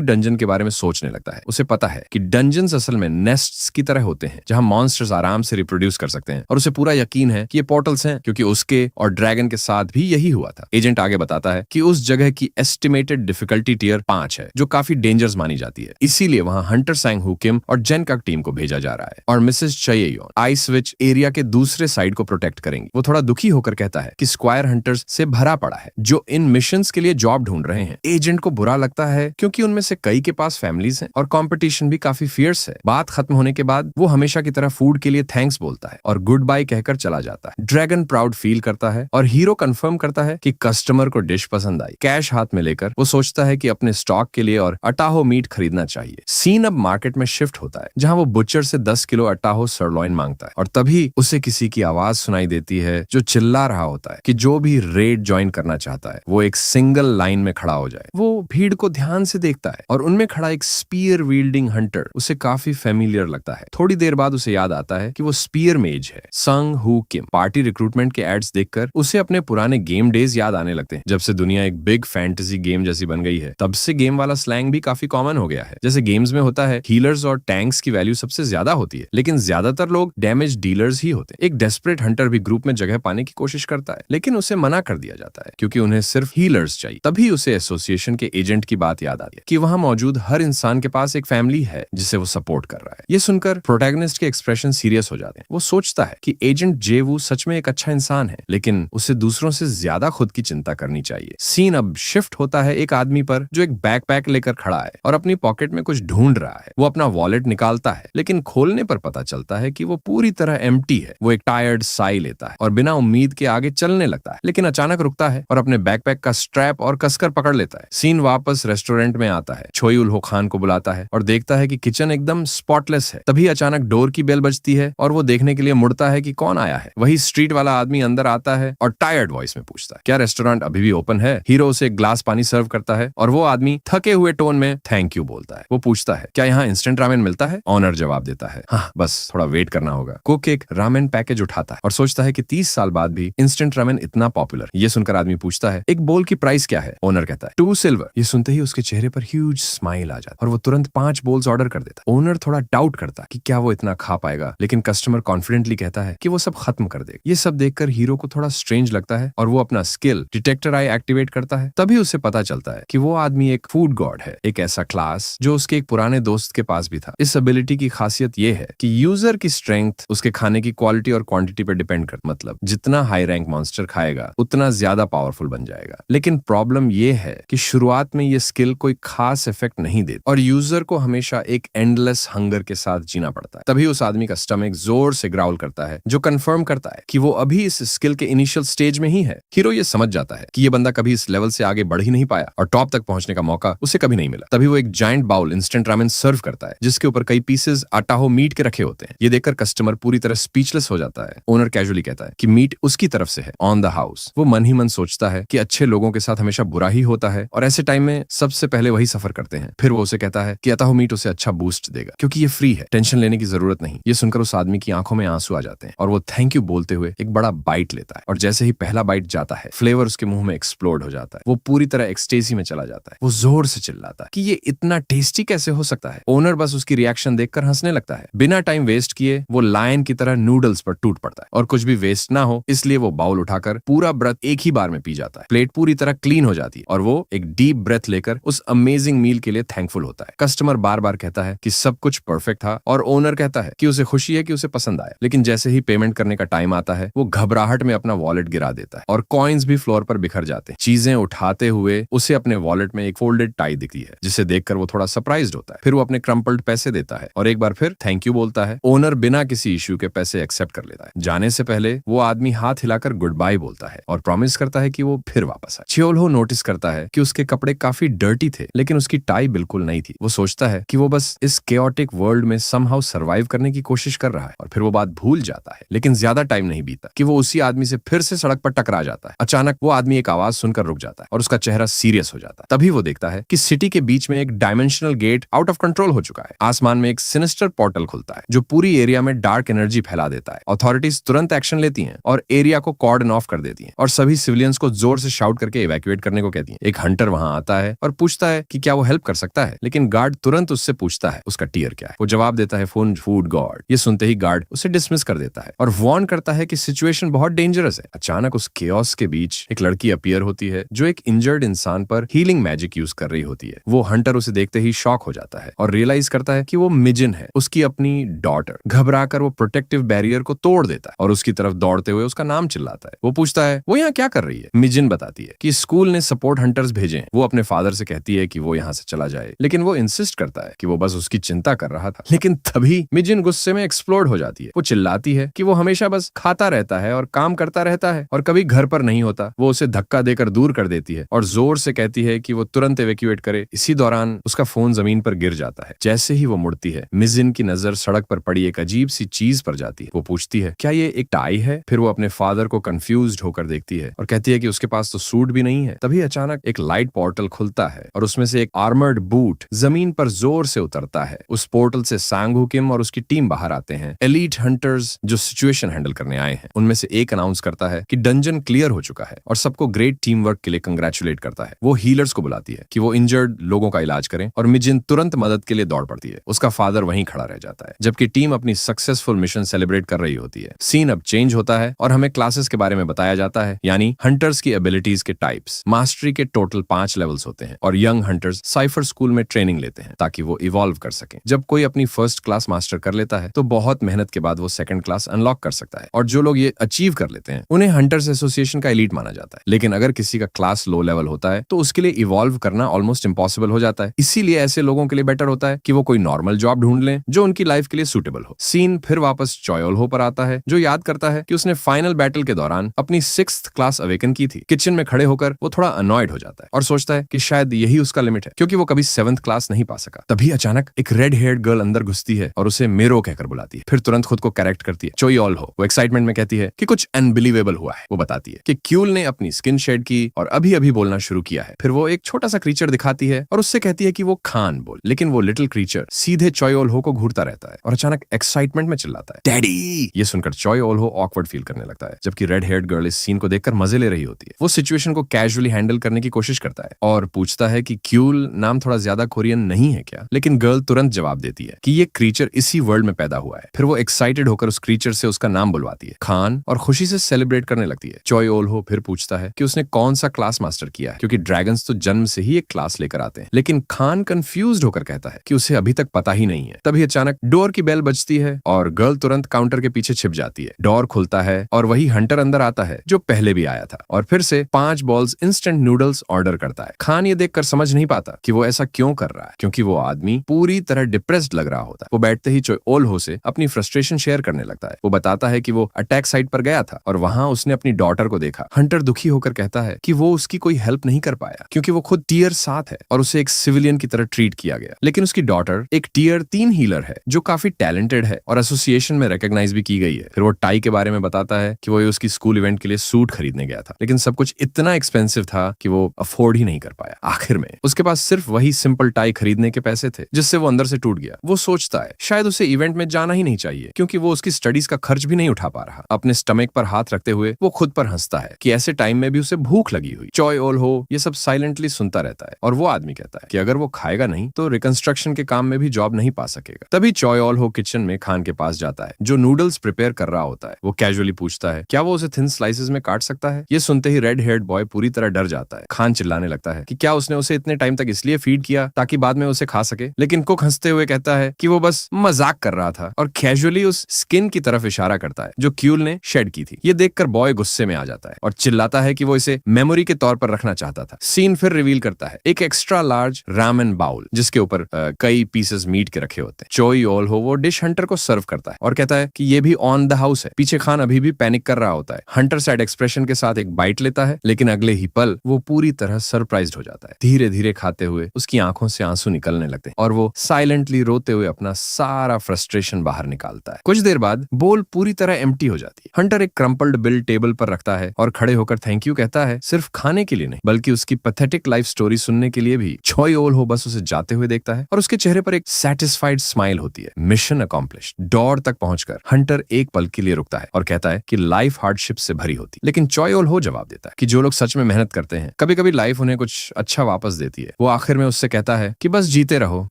डंजन के बारे में सोचने लगता है। उसे पता है कि डंजन्स असल में नेस्ट्स की तरह होते हैं जहाँ मॉन्स्टर्स आराम से रिप्रोड्यूस कर सकते हैं, और उसे पूरा यकीन है कि ये पोर्टल्स हैं क्योंकि उसके और ड्रैगन के साथ भी यही हुआ था। एजेंट आगे बताता है कि उस जगह की एस्टिमेटेड डिफिकल्टी टियर 5 है जो काफी डेंजरस मानी जाती है, इसीलिए वहाँ हंटर सैंग हू किम और जेन काक टीम को भेजा जा रहा है और मिसेस चयेयोन आइस विच एरिया के दूसरे साइड को प्रोटेक्ट करेंगी। वो थोड़ा दुखी होकर कहता है कि स्क्वायर हंटर्स से भरा पड़ा है जो इन मिशंस के लिए जॉब ढूंढ रहे हैं। एजेंट को बुरा लगता है क्योंकि उनमें से कई के पास फैमिलीज हैं और कंपटीशन भी काफी फियर्स है। बात खत्म होने के बाद वो हमेशा की तरह फूड के लिए थैंक्स बोलता है और गुड बाय कहकर चला जाता है। ड्रैगन प्राउड फील करता है और हीरो कंफर्म करता है कि कस्टमर को डिश पसंद आई। कैश हाथ में लेकर वो सोचता है कि अपने स्टॉक के लिए और अटाहो मीट खरीदना चाहिए। सीन अब मार्केट में शिफ्ट होता है जहां वो बुचर से 10 किलो अटाहो सरलॉइन मांगता है और तभी उसे किसी की आवाज सुनाई देती है जो चिल्ला रहा होता है कि जो भी रेड ज्वाइन करना चाहता है वो एक सिंगल लाइन में खड़ा हो जाए। वो भीड़ को ध्यान से देखता है और उनमें खड़ा एक स्पीयर वील्डिंग हंटर उसे काफी फेमिलियर लगता है। थोड़ी देर बाद उसे याद आता है कि वो स्पीयर मेज है संग हू किम। पार्टी रिक्रूटमेंट के एड्स देखकर उसे अपने पुराने गेम डेज याद आने लगते हैं। जब से दुनिया एक बिग फैंटेसी गेम जैसी बन गई है तब से गेम वाला स्लैंग भी काफी कॉमन हो गया है। जैसे गेम्स में होता है हीलर्स और टैंक्स की वैल्यू सबसे ज्यादा होती है लेकिन ज्यादातर लोग डैमेज डीलर्स ही होते हैं। एक डेस्परेट हंटर भी ग्रुप में जगह पाने की कोशिश करता है लेकिन उसे मना कर दिया जाता है क्योंकि उन्हें सिर्फ हीलर्स चाहिए। तभी उसे एसोसिएशन के एजेंट की बात याद आती है कि वहां मौजूद हर इंसान के पास एक फैमिली है जिसे वो सपोर्ट कर रहा है। ये सुनकर प्रोटैगनिस्ट के एक्सप्रेशन सीरियस हो जाते हैं। वो सोचता है कि एजेंट जेवू सच में एक अच्छा इंसान है लेकिन उसे दूसरों से ज्यादा खुद की चिंता करनी चाहिए। सीन अब शिफ्ट होता है एक आदमी पर जो एक बैकपैक लेकर खड़ा है और अपनी पॉकेट में कुछ ढूंढ रहा है। वो अपना वॉलेट निकालता है लेकिन खोलने पर पता चलता है कि वो पूरी तरह एम्प्टी है। वो एक टायर्ड साई लेता है और बिना उम्मीद के आगे चलने लगता है लेकिन अचानक रुकता है और अपने बैकपैक का स्ट्रैप और कसकर पकड़ लेता है। सीन वापस रेस्टोरेंट में आता है, छोई उल हो खान को बुलाता है और देखता है कि किचन एकदम स्पॉटलेस है। तभी अचानक डोर की बेल बजती है और वो देखने के लिए मुड़ता है कि कौन आया है। वही स्ट्रीट वाला आदमी अंदर आता है और टायर्ड वॉइस में पूछता है क्या रेस्टोरेंट अभी भी ओपन है। हीरो उसे एक ग्लास पानी सर्व करता है और वो आदमी थके हुए टोन में थैंक यू बोलता है। वो पूछता है क्या यहाँ इंस्टेंट रामेन मिलता है। ऑनर जवाब देता है हाँ बस थोड़ा वेट करना होगा। कुक एक रामेन पैकेज उठाता है और सोचता है कि 30 साल बाद भी इंस्टेंट रामेन इतना पॉपुलर। ये सुनकर आदमी पूछता है एक बोल की प्राइस क्या है। ओनर कहता है 2 सिल्वर। ये सुनते ही उसके चेहरे पर ह्यूज स्माइल आ जाता है और वो तुरंत 5 बोल्स ऑर्डर कर देता है। ओनर थोड़ा डाउट करता है कि क्या वो इतना खा पाएगा लेकिन कस्टमर कॉन्फिडेंटली कहता है कि वो सब खत्म कर देगा। ये सब देखकर हीरो को थोड़ा स्ट्रेंज लगता है और वो अपना स्किल डिटेक्टर आई एक्टिवेट करता है। तभी उसे पता चलता है कि वो आदमी एक फूड गॉड है, एक ऐसा क्लास जो उसके एक पुराने दोस्त के पास भी था। इस एबिलिटी की खासियत ये है कि यूजर की स्ट्रेंथ उसके खाने की क्वालिटी और क्वांटिटी पर डिपेंड कर, मतलब जितना हाई रैंक मॉन्स्टर खाएगा उतना ज्यादा पावरफुल बन जाएगा। लेकिन प्रॉब्लम ये है कि शुरुआत में ये स्किल कोई खास इफेक्ट नहीं देती और यूजर को हमेशा एक एंडलेस हंगर के साथ जीना पड़ता है। तभी उस आदमी का स्टमक जोर से ग्राउल करता है जो कंफर्म करता है कि वो अभी इस स्किल के इनिशियल स्टेज में ही है। हीरो ये समझ जाता है कि ये बंदा कभी इस लेवल से आगे बढ़ ही नहीं पाया और टॉप तक पहुंचने का मौका उसे कभी नहीं मिला। तभी वो एक जायंट बाउल इंस्टेंट रामेन सर्व करता है जिसके ऊपर कई पीसेस अटाहो मीट के रखे होते हैं। ये देखकर कस्टमर पूरी तरह स्पीचलेस हो जाता है। ओनर कैजुअली कहता है कि मीट उसकी तरफ से है, ऑन द हाउस। वो मन ही मन सोचता है कि अच्छे लोगों के साथ हमेशा बुरा ही होता है और ऐसे टाइम में सबसे पहले वही सफर करते हैं। फिर वो उसे कहता है कि अटाहो मीट उसे अच्छा बूस्ट देगा क्योंकि ये फ्री है, टेंशन लेने की जरूरत नहीं। ये सुनकर उस आदमी की आंखों में आंसू आ जाते हैं और वो थैंक यू बोलते हुए एक बड़ा बाइट लेता है और जैसे ही पहला बाइट जाता है फ्लेवर उसके मुंह में एक्सप्लोड हो जाता है। वो पूरी तरह एक्सटेसी में चला जाता है। वो जोर से चिल्लाता है कि ये इतना टेस्टी कैसे हो सकता है। ओनर बस उसकी रिएक्शन देखकर हंसने लगता है। बिना टाइम वेस्ट किए वो लायन की तरह नूडल्स पर टूट पड़ता है और कुछ भी वेस्ट ना हो इसलिए वो बाउल उठाकर पूरा ब्रेथ एक ही बार में पी जाता है। प्लेट पूरी तरह क्लीन हो जाती है और वो एक डीप ब्रेथ लेकर उस अमेजिंग मील के लिए थैंकफुल होता है। कस्टमर बार बार कहता है कि सब कुछ परफेक्ट था और ओनर कहता है कि उसे खुशी है कि उसे पसंद आया। लेकिन जैसे ही पेमेंट करने का टाइम आता है वो घबराहट में अपना वॉलेट गिरा देता है और कॉइन्स भी फ्लोर पर बिखर जाते हैं। चीजें उठाते हुए उसे अपने वॉलेट में एक फोल्डेड टाई दिखती है जिसे देखकर वो थोड़ा सरप्राइज्ड होता है। फिर वो अपने क्रम्पल्ड पैसे देता है और एक बार फिर थैंक यू बोलता है। ओनर बिना किसी इश्यू के पैसे एक्सेप्ट कर लेता है। जाने से पहले वो आदमी हाथ हिलाकर गुड बाय बोलता है और प्रॉमिस करता है कि वो फिर वापस आए। चियोल हो नोटिस करता है कि उसके कपड़े काफी डर्टी थे लेकिन उसकी टाई बिल्कुल नहीं थी। वो सोचता है कि वो बस इस केओटिक वर्ल्ड में समहाउ सर्वाइव करने की कोशिश कर रहा है और फिर वो बात भूल जाता है। लेकिन ज्यादा टाइम नहीं बीता कि वो उसी आदमी से फिर से सड़क पर टकरा जाता है। अचानक वो आदमी एक आवाज सुनकर रुक जाता है और उसका चेहरा सीरियस हो जाता है। तभी वो देखता है कि सिटी के बीच में एक dimensional get out of control हो चुका है। आसमान में एक सिनिस्टर पोर्टल खुलता है जो पूरी एरिया में डार्क एनर्जी फैला देता है। अथॉरिटीज तुरंत एक्शन लेती हैं और एरिया को कॉर्डन ऑफ कर देती हैं और सभी सिविलियन सिविलियंस को जोर से शाउट करके इवैक्यूएट करने को कहती है। एक हंटर वहां आता है और पूछता है कि क्या वो हेल्प कर सकता है, लेकिन गार्ड तुरंत उससे पूछता है उसका टीयर क्या है। वो जवाब देता है फूड गॉड। ये सुनते ही गार्ड उसे डिसमिस कर देता है और वार्न करता है कि सिचुएशन बहुत डेंजरस है। अचानक उस केओस के बीच एक लड़की अपीयर होती है जो एक इंजर्ड इंसान पर हीलिंग मैजिक यूज कर रही होती है। वो हंटर उसे देखते ही शॉक हो जाता है और रियलाइज करता है कि वो मिजिन है, उसकी अपनी डॉटर। घबराकर वो प्रोटेक्टिव बैरियर को तोड़ देता है और उसकी तरफ दौड़ते हुए उसका नाम चिल्लाता है। वो पूछता है वो यहाँ क्या कर रही है। मिजिन बताती है कि स्कूल ने सपोर्ट हंटर्स भेजे हैं। वो अपने फादर से कहती है कि वो यहाँ से चला जाए, लेकिन वो इंसिस्ट करता है कि वो बस उसकी चिंता कर रहा था। लेकिन तभी मिजिन गुस्से में एक्सप्लोड हो जाती है। वो चिल्लाती है कि वो हमेशा बस खाता रहता है और काम करता रहता है और कभी घर पर नहीं होता। वो उसे धक्का देकर दूर कर देती है और जोर से कहती है कि वो तुरंत इवैक्यूएट करे। इसी दौरान उसका फोन जमीन पर गिर जाता है। जैसे ही वो मुड़ती है, मिजिन की नजर सड़क पर पड़ी एक अजीब सी चीज पर जाती है। वो पूछती है क्या ये एक टाई है। फिर वो अपने फादर को कंफ्यूज्ड होकर देखती है और कहती है कि उसके पास तो सूट भी नहीं है। तभी अचानक एक लाइट पोर्टल खुलता है और उसमें से एक आर्मर्ड बूट जमीन पर जोर से उतरता है। उस पोर्टल से सांग हू किम और उसकी टीम बाहर आते हैं। एलीट हंटर्स जो सिचुएशन हैंडल करने आए हैं, उनमें से एक अनाउंस करता है कि डंजन क्लियर हो चुका है और सबको ग्रेट टीम वर्क के लिए कंग्रेचुलेट करता है। वो हीलर्स को बुलाती है कि वो इंजर्ड लोगों का इलाज करें और मिजिन तुरंत मदद के लिए दौड़ पड़ती है। उसका फादर वहीं खड़ा रह जाता है जबकि टीम अपनी सक्सेसफुल मिशन सेलिब्रेट कर रही होती है। सीन अब चेंज होता है और हमें क्लासेस के बारे में बताया जाता है, यानी हंटर्स की एबिलिटीज के टाइप्स। मास्टरी के टोटल 5 लेवल्स होते हैं और यंग हंटर्स साइफर स्कूल में ट्रेनिंग लेते हैं ताकि वो इवॉल्व कर सकें। जब कोई अपनी फर्स्ट क्लास मास्टर कर लेता है तो बहुत मेहनत के बाद वो सेकंड क्लास अनलॉक कर सकता है और जो लोग ये अचीव कर लेते हैं उन्हें हंटर्स एसोसिएशन का एलीट माना जाता है। लेकिन अगर किसी का क्लास लो लेवल होता है तो उसके लिए इवॉल्व करना ऑलमोस्ट इम्पॉसिबल हो जाता है। इसीलिए ऐसे लोगों के लिए बेटर होता है कि वो कोई नॉर्मल जॉब ढूंढ लें जो उनकी लाइफ के लिए सूटेबल हो। सीन फिर वापस चॉयल हो पर आता है जो याद करता है कि उसने फाइनल बैटल के दौरान अपनी 6th क्लास अवेकन की थी। किचन में खड़े होकर वो थोड़ा अनॉयड हो जाता है और सोचता है कि शायद यही उसका लिमिट है क्योंकि वो कभी 7th क्लास नहीं पा सका। तभी अचानक एक रेड हेयर्ड गर्ल अंदर घुसती है और उसे मेरो कहकर बुलाती है। फिर तुरंत खुद को करेक्ट करती है, चोयॉल हो। वो एक्साइटमेंट में कहती है कि कुछ अनबिलीवेबल हुआ है। वो बताती है कि क्यूल ने अपनी स्किन शेड की और अभी अभी बोलना शुरू किया है। फिर वो एक छोटा सा क्रीचर दिखाती है और उससे कहती है कि वो खान बोल, लेकिन वो लिटिल क्रीचर सीधे चोयॉल हो को घूरता रहता है और अचानक एक्साइटमेंट में चिल्लाता है डैडी। ये सुनकर चोयॉल हो ऑकवर्ड फील करने लगता है जबकि रेड हेयर्ड गर्ल इस सीन को देखकर मजे ले रही होती है। वो सिचुएशन को कैजुअली हैंडल करने की कोशिश करता है और पूछता है कि क्यूल नाम थोड़ा ज्यादा कोरियन नहीं है क्या, लेकिन गर्ल तुरंत जवाब देती है कि ये क्रीचर इसी वर्ल्ड में पैदा हुआ है। फिर वो एक्साइटेड होकर उस क्रीचर से उसका नाम बुलवाती है खान और खुशी से सेलिब्रेट करने लगती है। चोयॉल हो फिर पूछता है कि उसने कौन सा क्लास मास्टर किया है क्योंकि ड्रैगन्स तो जन्म से ही एक क्लास लेकर आते हैं, लेकिन खान कंफ्यूज्ड होकर कहता है कि उसे अभी तक पता ही नहीं है। तभी अचानक डोर की बेल बजती है और गर्ल तुरंत काउंटर के पीछे छिप जाती है। डोर खुलता है और वही हंटर अंदर आता है जो पहले भी आया था और फिर से 5 बॉल्स इंस्टेंट नूडल्स ऑर्डर करता है। खान ये देखकर समझ नहीं पाता कि वो ऐसा क्यों कर रहा है क्योंकि वो आदमी पूरी तरह डिप्रेस्ड लग रहा होता है। वो बैठते ही चोयॉल हो से अपनी फ्रस्ट्रेशन शेयर करने लगता है। वो बताता है कि वो अटैक साइट पर गया था और वहां उसने अपनी डॉटर को देखा। हंटर दुखी होकर कहता है कि वो उसकी कोई हेल्प नहीं कर पाया क्योंकि वो खुद टीयर 7 है और उसे एक सिविलियन की तरह ट्रीट किया गया, लेकिन उसकी डॉटर एक टीयर 3 हीलर है जो काफी टैलेंटेड है और एसोसिएशन में रिकॉग्नाइज भी की गई है। फिर वो टाई के बारे में बताता है कि वो उसकी स्कूल इवेंट के लिए सूट खरीदने गया था, लेकिन सब कुछ इतना एक्सपेंसिव था कि वो अफोर्ड ही नहीं कर पाया। आखिर में उसके पास सिर्फ वही सिंपल टाई खरीदने के पैसे थे जिससे वो अंदर से टूट गया। वो सोचता है शायद उसे इवेंट में जाना ही नहीं चाहिए क्योंकि वो उसकी स्टडीज का खर्च भी नहीं उठा पा रहा। अपने स्टमक पर हाथ रखते हुए वो खुद पर हंसता है कि ऐसे टाइम में भी उसे भूख लगी हुई। चोयॉल हो ये सब साइलेंटली सुनता रहता है और वो आदमी कहता है कि अगर वो खाएगा नहीं तो रिकंस्ट्रक्शन के काम में भी जॉब नहीं पा सकेगा। तभी चोयॉल हो किचन में खान के पास जाता है जो नूडल्स प्रिपेयर कर रहा होता है। वो कैजुअली पूछता है क्या वो उसे थिन स्लाइसेस में काट सकता है। ये सुनते ही रेड हेयर्ड बॉय पूरी तरह डर जाता है। खान चिल्लाने लगता है कि क्या उसने उसे इतने टाइम तक इसलिए फीड किया ताकि बाद में उसे खा सके, लेकिन कुक हंसते हुए कहता है कि वो बस मजाक कर रहा था और कैजुअली उस स्किन की तरफ इशारा करता है जो क्यूल ने शेड की थी। ये देखकर बॉय गुस्से में आ जाता है और चिल्लाता है कि वो इसे मेमोरी के तौर पर रखना चाहता था। सीन फिर रिवील करता है एक एक्स्ट्रा लार्ज रामेन बाउल जिसके ऊपर कई पीसेस मीट के रखे होते हैं। चोयॉल हो वो डिश हंटर को सर्व करता है और कहता है कि ये भी ऑन द हाउस है। पीछे खान अभी भी पैनिक कर रहा होता है। हंटर सैड एक्सप्रेशन के साथ एक बाइट लेता है, लेकिन अगले ही पल वो पूरी तरह सरप्राइज्ड हो जाता है। धीरे धीरे खाते हुए उसकी आंखों से आंसू निकलने लगते हैं और वो साइलेंटली रोते हुए अपना सारा फ्रस्ट्रेशन बाहर निकालता है। कुछ देर बाद बोल पूरी तरह एम्प्टी हो जाती है। हंटर एक क्रम्पल्ड बिल टेबल पर रखता है और खड़े होकर थैंक यू कहता है, सिर्फ खाने के लिए नहीं बल्कि उसकी पैथेटिक लाइफ स्टोरी सुनने के लिए भी। चोयॉल हो बस उसे जाते हुए देखता है और उसके चेहरे पर एक सैटिस्फाइड स्माइल होती है। Mission accomplished. डोर तक पहुंचकर हंटर एक पल के लिए रुकता है और कहता है कि लाइफ हार्डशिप से भरी होती, लेकिन चोयॉल हो जवाब देता है कि जो लोग सच में मेहनत करते हैं कभी कभी लाइफ उन्हें कुछ अच्छा वापस देती है। वो आखिर में उससे कहता है कि बस जीते रहो,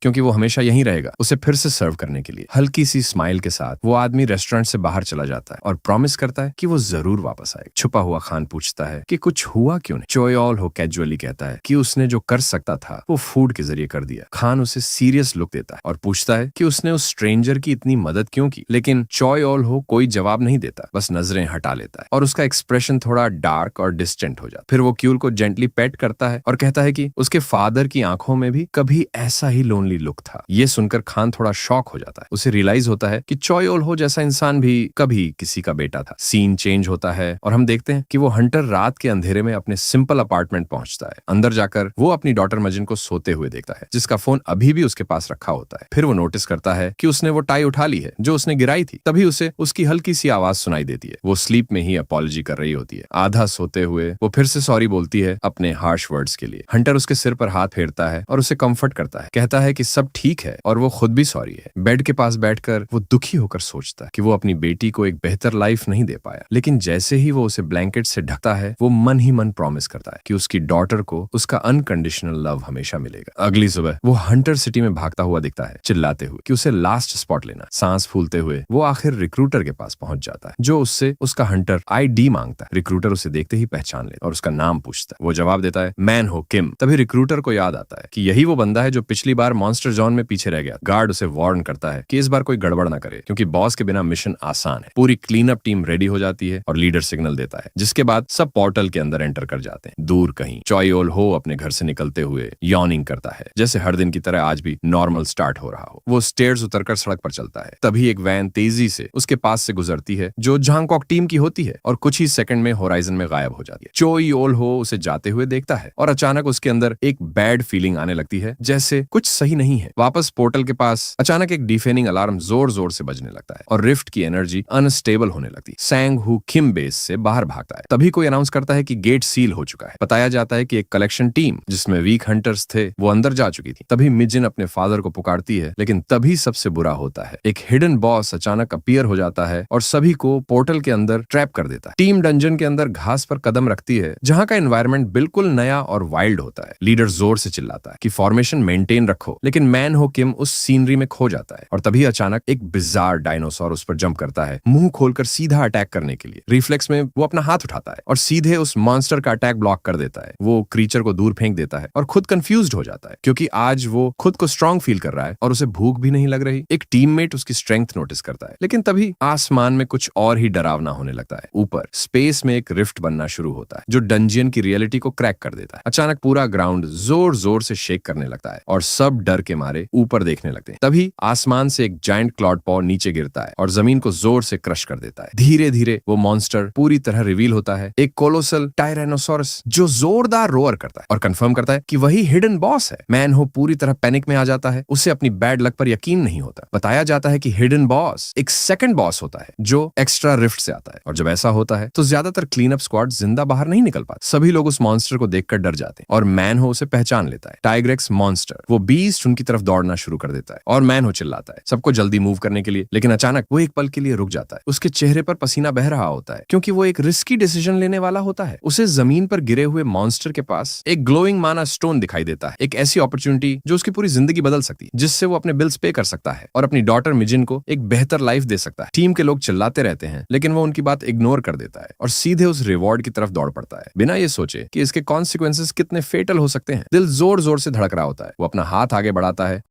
क्योंकि वो हमेशा यहीं रहेगा उसे फिर से सर्व करने के लिए। हल्की सी स्माइल के साथ वो आदमी रेस्टोरेंट से बाहर चला जाता है और प्रॉमिस करता है कि वो जरूर वापस आएगा। छुपा हुआ खान पूछता है कि कुछ हुआ क्यों नहीं। चोय ऑल हो कैजुअली कहता है कि उसने जो कर सकता था वो फूड के जरिए कर दिया। खान उसे सीरियस लुक देता है और पूछता है कि उसने उस स्ट्रेंजर की इतनी मदद क्यों की, लेकिन चोय ऑल हो कोई जवाब नहीं देता, बस नजरें हटा लेता है और उसका एक्सप्रेशन थोड़ा डार्क और डिस्टेंट हो जाता है। फिर वो क्यूल को जेंटली पेट करता है और कहता है कि उसके फादर की आंखों में भी कभी ऐसा ही लोनली लुक था। ये सुनकर खान थोड़ा शॉक हो जाता है। उसे रियलाइज होता है कि चोय ऑल हो जैसा इंसान भी कभी किसी का बेटा था। सीन चेंज होता है और हम देखते हैं कि वो हंटर रात के अंधेरे में अपने सिंपल अपार्टमेंट पहुंचता है। अंदर जाकर वो अपनी डॉटर मजिन को सोते हुए देखता है, जिसका फोन अभी भी उसके पास रखा होता है। फिर वो नोटिस करता है कि उसने वो टाई उठा ली है जो उसने गिराई थी। तभी उसे उसकी हल्की सी आवाज सुनाई देती है। वो स्लीप में ही अपॉलॉजी कर रही होती है। आधा सोते हुए वो फिर से सॉरी बोलती है अपने हार्श वर्ड्स के लिए। हंटर उसके सिर पर हाथ फेरता है और उसे कंफर्ट करता है, कहता है कि सब ठीक है और वो खुद भी सॉरी है। बेड के पास बैठकर वो दुखी होकर सोचता है कि वो अपनी बेटी को एक बेहतर लाइफ नहीं दे पाया, लेकिन जैसे ही वो उसे ब्लैंकेट से ढकता है वो मन ही मन प्रॉमिस करता है कि उसकी डॉटर को उसका अनकंडीशनल लव हमेशा मिलेगा। अगली सुबह वो हंटर सिटी में भागता हुआ दिखता है, चिल्लाते हुए कि उसे लास्ट स्पॉट लेना। सांस फूलते हुए वो आखिर रिक्रूटर के पास पहुंच जाता है, जो उससे उसका हंटर ID मांगता है। रिक्रूटर उसे देखते ही पहचान लेता और उसका नाम पूछता है। वो जवाब देता है मैन हो किम। तभी रिक्रूटर को याद आता है कि यही वो बंदा है जो पिछली बार मॉन्स्टर जॉन में पीछे रह गया। गार्ड उसे वार्न करता है कि इस बार कोई गड़बड़ ना करे, क्योंकि बॉस के बिना मिशन आसान है। पूरी क्लीन अप टीम रेडी हो जाती है और लीडर सिग्नल देता है, जिसके बाद सब पोर्टल के अंदर एंटर कर जाते हैं। दूर कहीं चोय ऑल हो अपने घर से निकलते हुए यॉर्निंग करता है, जैसे हर दिन की तरह आज भी नॉर्मल स्टार्ट हो रहा हो। वो स्टेयर्स उतरकर सड़क पर चलता है। तभी एक वैन तेजी से उसके पास से गुजरती है, जो झांगकॉक टीम की होती है और कुछ ही सेकंड में होराइजन में गायब हो जाती है। चोय ऑल हो उसे जाते हुए देखता है और अचानक उसके अंदर एक बैड फीलिंग आने लगती है, जैसे कुछ सही नहीं है। वापस पोर्टल के पास अचानक एक डिफेनिंग अलार्म जोर जोर से बजने लगता है और रिफ्ट की एनर्जी अनस्टेबल होने लगती है। सैंग हु किम बेस से बाहर भागता है। तभी कोई अनाउंस करता है कि गेट सील हो चुका है। बताया जाता है कि एक कलेक्शन टीम जिसमें वीक हंटर्स थे वो अंदर जा चुकी थी। तभी मिजिन अपने फादर को पुकारती है, लेकिन तभी सबसे बुरा होता है। एक हिडन बॉस अचानक अपीयर हो जाता है और सभी को पोर्टल के अंदर ट्रैप कर देता है। टीम डंजन के अंदर घास पर कदम रखती है, जहां का एनवायरनमेंट बिल्कुल नया और वाइल्ड होता है। लीडर जोर से चिल्लाता है कि फॉर्मेशन मेंटेन रखो, लेकिन मैन हो किम उस सीनरी में खो जाता है। और तभी अचानक एक बिजार डायनासोर उस पर जंप करता है, मुंह खोलकर सीधा अटैक करने के लिए। रिफ्लेक्स में वो अपना हाथ उठाता है और सीधे उस मॉन्स्टर का अटैक ब्लॉक कर देता है। वो क्रीचर को दूर फेंक देता है और खुद कंफ्यूज्ड हो जाता है, क्योंकि आज वो खुद को स्ट्रांग फील कर रहा है और उसे भूख भी नहीं लग रही। एक टीममेट उसकी स्ट्रेंथ नोटिस करता है, लेकिन तभी आसमान में कुछ और ही डरावना होने लगता है। ऊपर स्पेस में एक रिफ्ट बनना शुरू होता है, जो डंजियन की रियलिटी को क्रैक कर देता है। अचानक पूरा ग्राउंड जोर जोर से शेक करने लगता है और सब डर के मारे ऊपर देखने लगते हैं। तभी आसमान से एक जायंट क्लॉड पॉ नीचे गिरता है और जमीन को जोर से क्रश कर देता है। धीरे धीरे वो मॉन्स्टर पूरी तरह रिवील होता है, एक कोलोसल टायरेनोसोरस जो जोरदार रोअर करता है और कंफर्म करता है कि वही हिडन बॉस है। मैन हो पूरी तरह पैनिक में आ जाता है। उसे अपनी बैड लक पर यकीन नहीं होता। बताया जाता है कि हिडन बॉस एक सेकंड बॉस होता है जो एक्स्ट्रा रिफ्ट से आता है, और जब ऐसा होता है तो ज्यादातर क्लीन अप स्क्वाड जिंदा बाहर नहीं निकल पाते। सभी लोग उस मॉन्स्टर को देखकर डर जाते हैं और मैन हो उसे पहचान लेता है। टाइग्रेक्स मॉन्स्टर, वो बीस्ट उनकी तरफ दौड़ना शुरू कर देता है और मैन हो चिल्लाता है सबको जल्दी मूव करने के लिए, लेकिन अचानक वो एक पल के लिए रुक जाता है। उसके चेहरे पर पसीना बह रहा होता है, क्योंकि वो एक रिस्की डिसीजन लेने वाला होता है। उसे जमीन पर गिरे हुए मॉन्स्टर के पास एक ग्लोइंग माना स्टोन दिखाई देता है, एक ऐसी अपॉर्चुनिटी जो उसकी पूरी जिंदगी बदल सकती है, जिससे वो अपने बिल्स पे कर सकता है और अपनी डॉटर मिजिन को एक बेहतर लाइफ दे सकता है। टीम के लोग चिल्लाते रहते हैं, लेकिन वो उनकी बात इग्नोर कर देता है और सीधे उस रिवॉर्ड की तरफ दौड़ पड़ता है, बिना ये सोचे कि इसके कॉन्सिक्वेंसेस कितने फेटल हो सकते हैं। दिल जोर जोर से धड़क रहा होता है। वो अपना हाथ आगे बढ़ाता है